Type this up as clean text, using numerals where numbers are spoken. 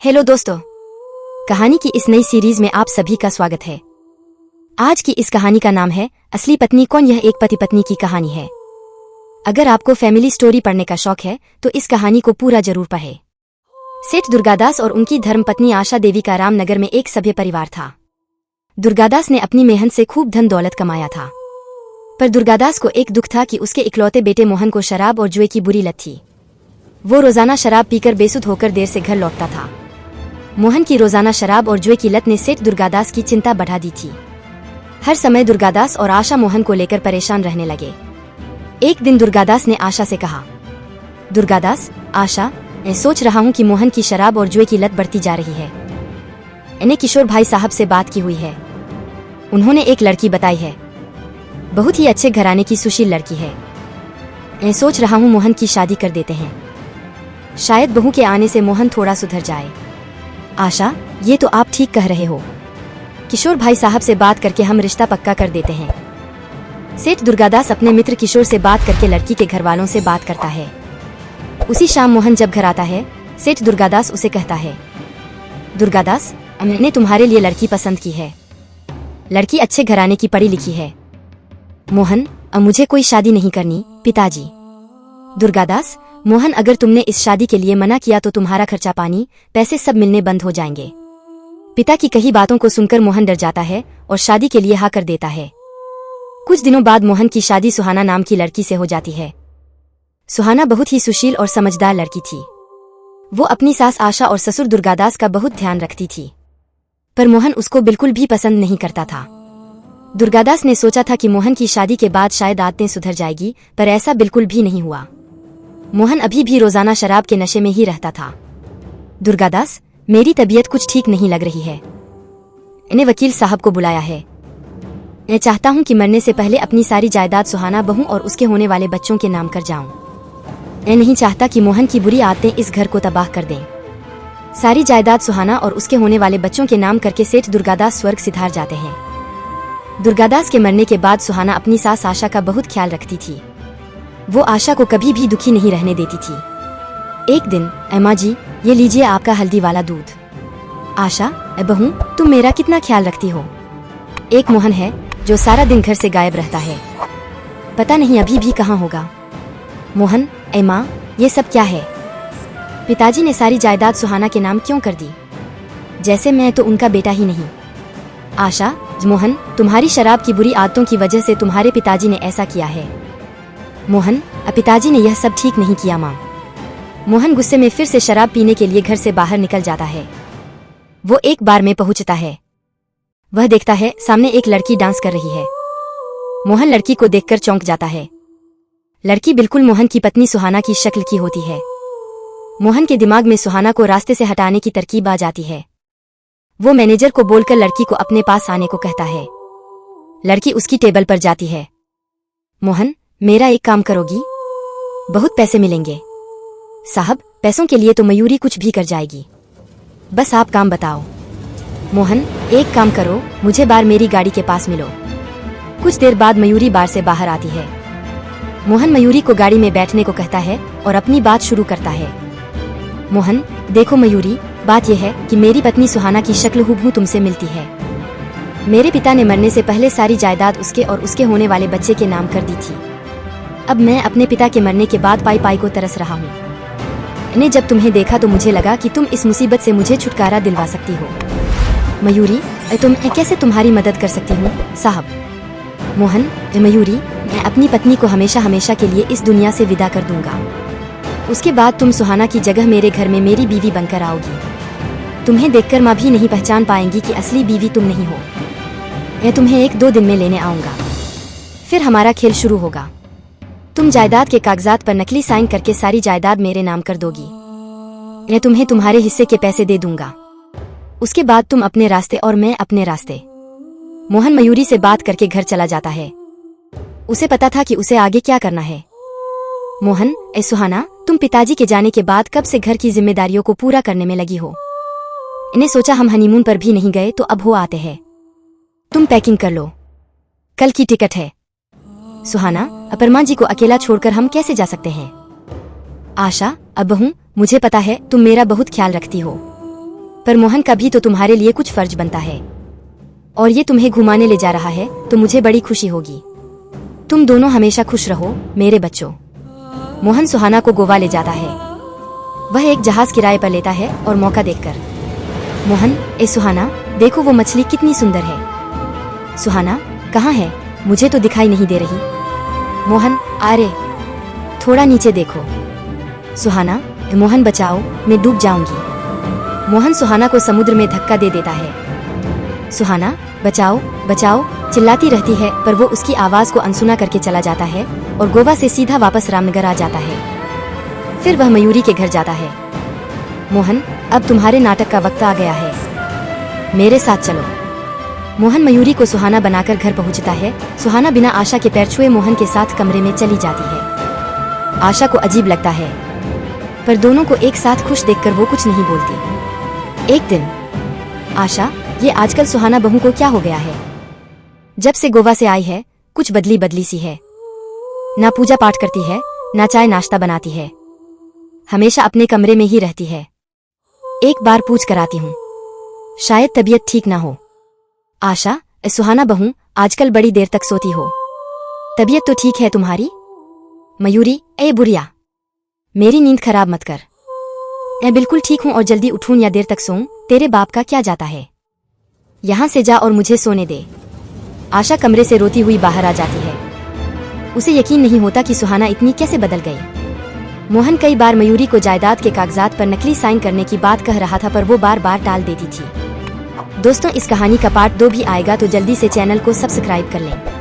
Hello दोस्तों, कहानी की इस नई सीरीज में आप सभी का स्वागत है। आज की इस कहानी का नाम है असली पत्नी कौन। यह एक पति पत्नी की कहानी है। अगर आपको फैमिली स्टोरी पढ़ने का शौक है तो इस कहानी को पूरा जरूर पढ़ें। सेठ दुर्गादास और उनकी धर्मपत्नी आशा देवी का रामनगर में एक सभ्य परिवार था। दुर्गादास ने अपनी मेहनत से खूब धन दौलत कमाया था, पर दुर्गादास को एक दुख था कि उसके इकलौते बेटे मोहन को शराब और जुए की बुरी लत थी। वो रोजाना शराब पीकर बेसुध होकर देर से घर लौटता था। मोहन की रोजाना शराब और जुए की लत ने सेठ दुर्गादास की चिंता बढ़ा दी थी। हर समय दुर्गादास और आशा मोहन को लेकर परेशान रहने लगे। एक दिन दुर्गादास ने आशा से कहा, दुर्गादास, आशा, मैं सोच रहा हूँ कि मोहन की शराब और जुए की लत बढ़ती जा रही है। इन्हें किशोर भाई साहब से बात की हुई है। उन्होंने एक लड़की बताई है, बहुत ही अच्छे घराने की सुशील लड़की है। मैं सोच रहा हूँ मोहन की शादी कर देते हैं। शायद बहू के आने से मोहन थोड़ा सुधर जाए। आशा, ये तो आप ठीक कह रहे हो। किशोर भाई साहब से बात करके हम रिश्ता पक्का कर देते हैं। सेठ दुर्गादास अपने मित्र किशोर से बात करके लड़की के घर वालों से बात करता है। उसी शाम मोहन जब घर आता है, सेठ दुर्गादास उसे कहता है, दुर्गादास, मैंने तुम्हारे लिए लड़की पसंद की है। लड़की अच्छे घराने की पढ़ी लिखी है। मोहन, अब मुझे कोई शादी नहीं करनी पिताजी। दुर्गादास, मोहन, अगर तुमने इस शादी के लिए मना किया तो तुम्हारा खर्चा पानी पैसे सब मिलने बंद हो जाएंगे। पिता की कही बातों को सुनकर मोहन डर जाता है और शादी के लिए हाँ कर देता है। कुछ दिनों बाद मोहन की शादी सुहाना नाम की लड़की से हो जाती है। सुहाना बहुत ही सुशील और समझदार लड़की थी। वो अपनी सास आशा और ससुर दुर्गादास का बहुत ध्यान रखती थी, पर मोहन उसको बिल्कुल भी पसंद नहीं करता था। दुर्गादास ने सोचा था कि मोहन की शादी के बाद शायद आदतें सुधर जाएगी, पर ऐसा बिल्कुल भी नहीं हुआ। मोहन अभी भी रोजाना शराब के नशे में ही रहता था। दुर्गादास, मेरी तबीयत कुछ ठीक नहीं लग रही है। इन्हें वकील साहब को बुलाया है। मैं चाहता हूं कि मरने से पहले अपनी सारी जायदाद सुहाना बहू और उसके होने वाले बच्चों के नाम कर जाऊं। मैं नहीं चाहता कि मोहन की बुरी आदतें इस घर को तबाह कर दें। सारी जायदाद सुहाना और उसके होने वाले बच्चों के नाम करके सेठ दुर्गादास स्वर्ग सिधार जाते हैं। दुर्गादास के मरने के बाद सुहाना अपनी सास आशा का बहुत ख्याल रखती थी। वो आशा को कभी भी दुखी नहीं रहने देती थी। एक दिन, अम्मा जी, ये लीजिए आपका हल्दी वाला दूध। आशा, बहू, तुम मेरा कितना ख्याल रखती हो। एक मोहन है जो सारा दिन घर से गायब रहता है, पता नहीं अभी भी कहाँ होगा। मोहन, अम्मा, ये सब क्या है। पिताजी ने सारी जायदाद सुहाना के नाम क्यों कर दी, जैसे मैं तो उनका बेटा ही नहीं। आशा, मोहन, तुम्हारी शराब की बुरी आदतों की वजह से तुम्हारे पिताजी ने ऐसा किया है। मोहन, पिताजी ने यह सब ठीक नहीं किया माँ। मोहन गुस्से में फिर से शराब पीने के लिए घर से बाहर निकल जाता है। वो एक बार में पहुंचता है। वह देखता है सामने एक लड़की डांस कर रही है। मोहन लड़की को देखकर चौंक जाता है। लड़की बिल्कुल मोहन की पत्नी सुहाना की शक्ल की होती है। मोहन के दिमाग में सुहाना को रास्ते से हटाने की तरकीब आ जाती है। वो मैनेजर को बोलकर लड़की को अपने पास आने को कहता है। लड़की उसकी टेबल पर जाती है। मोहन, मेरा एक काम करोगी, बहुत पैसे मिलेंगे। साहब, पैसों के लिए तो मयूरी कुछ भी कर जाएगी, बस आप काम बताओ। मोहन, एक काम करो, मुझे बार मेरी गाड़ी के पास मिलो। कुछ देर बाद मयूरी बार से बाहर आती है। मोहन मयूरी को गाड़ी में बैठने को कहता है और अपनी बात शुरू करता है। मोहन, देखो मयूरी, बात यह है कि मेरी पत्नी सुहाना की शक्ल हूबहू तुमसे मिलती है। मेरे पिता ने मरने से पहले सारी जायदाद उसके और उसके होने वाले बच्चे के नाम कर दी थी। अब मैं अपने पिता के मरने के बाद पाई पाई को तरस रहा हूँ। मैंने जब तुम्हें देखा तो मुझे लगा कि तुम इस मुसीबत से मुझे छुटकारा दिलवा सकती हो। मयूरी, मैं कैसे तुम्हारी मदद कर सकती हूँ साहब। मोहन, मयूरी, मैं अपनी पत्नी को हमेशा हमेशा के लिए इस दुनिया से विदा कर दूंगा। उसके बाद तुम सुहाना की जगह मेरे घर में मेरी बीवी बनकर आओगी। तुम्हें देखकर माँ भी नहीं पहचान पाएंगी कि असली बीवी तुम नहीं हो। मैं तुम्हें 1-2 दिन में लेने आऊंगा, फिर हमारा खेल शुरू होगा। तुम जायदाद के कागजात पर नकली साइन करके सारी जायदाद मेरे नाम कर दोगी। मैं तुम्हें तुम्हारे हिस्से के पैसे दे दूंगा। उसके बाद तुम अपने रास्ते और मैं अपने रास्ते। मोहन मयूरी से बात करके घर चला जाता है। उसे पता था कि उसे आगे क्या करना है। मोहन, सुहाना, तुम पिताजी के जाने के बाद कब से घर की जिम्मेदारियों को पूरा करने में लगी हो। इन्हें सोचा हम हनीमून पर भी नहीं गए तो अब हो आते हैं। तुम पैकिंग कर लो, कल की टिकट है। सुहाना, अपरमा जी को अकेला छोड़कर हम कैसे जा सकते हैं। आशा, अब बहू, मुझे पता है तुम मेरा बहुत ख्याल रखती हो। पर मोहन का भी तो तुम्हारे लिए कुछ फर्ज बनता है, और ये तुम्हें घुमाने ले जा रहा है तो मुझे बड़ी खुशी होगी। तुम दोनों हमेशा खुश रहो मेरे बच्चों। मोहन सुहाना को गोवा ले जाता है। वह एक जहाज किराए पर लेता है और मौका देखकर, मोहन, ए सुहाना, देखो वो मछली कितनी सुंदर है। सुहाना, कहाँ है? मुझे तो दिखाई नहीं दे रही। मोहन, अरे थोड़ा नीचे देखो। सुहाना, मोहन बचाओ, मैं डूब जाऊंगी। मोहन सुहाना को समुद्र में धक्का दे देता है। सुहाना, बचाओ बचाओ चिल्लाती रहती है, पर वो उसकी आवाज को अनसुना करके चला जाता है और गोवा से सीधा वापस रामनगर आ जाता है। फिर वह मयूरी के घर जाता है। मोहन, अब तुम्हारे नाटक का वक्त आ गया है, मेरे साथ चलो। मोहन मयूरी को सुहाना बनाकर घर पहुंचता है। सुहाना बिना आशा के पैर छुए मोहन के साथ कमरे में चली जाती है। आशा को अजीब लगता है, पर दोनों को एक साथ खुश देखकर वो कुछ नहीं बोलती। एक दिन, आशा, ये आजकल सुहाना बहू को क्या हो गया है? जब से गोवा से आई है कुछ बदली बदली सी है। ना पूजा पाठ करती है, ना चाय नाश्ता बनाती है, हमेशा अपने कमरे में ही रहती है। एक बार पूछ कर आती हूँ, शायद तबीयत ठीक ना हो। आशा, सुहाना बहू, आजकल बड़ी देर तक सोती हो, तबीयत तो ठीक है तुम्हारी? मयूरी, ए बुढ़िया, मेरी नींद खराब मत कर। मैं बिल्कुल ठीक हूं और जल्दी उठूं या देर तक सोऊं, तेरे बाप का क्या जाता है। यहां से जा और मुझे सोने दे। आशा कमरे से रोती हुई बाहर आ जाती है। उसे यकीन नहीं होता कि सुहाना इतनी कैसे बदल गई। मोहन कई बार मयूरी को जायदाद के कागजात पर नकली साइन करने की बात कह रहा था, पर वो बार बार टाल देती थी। दोस्तों, इस कहानी का पार्ट 2 भी आएगा, तो जल्दी से चैनल को सब्सक्राइब कर लें।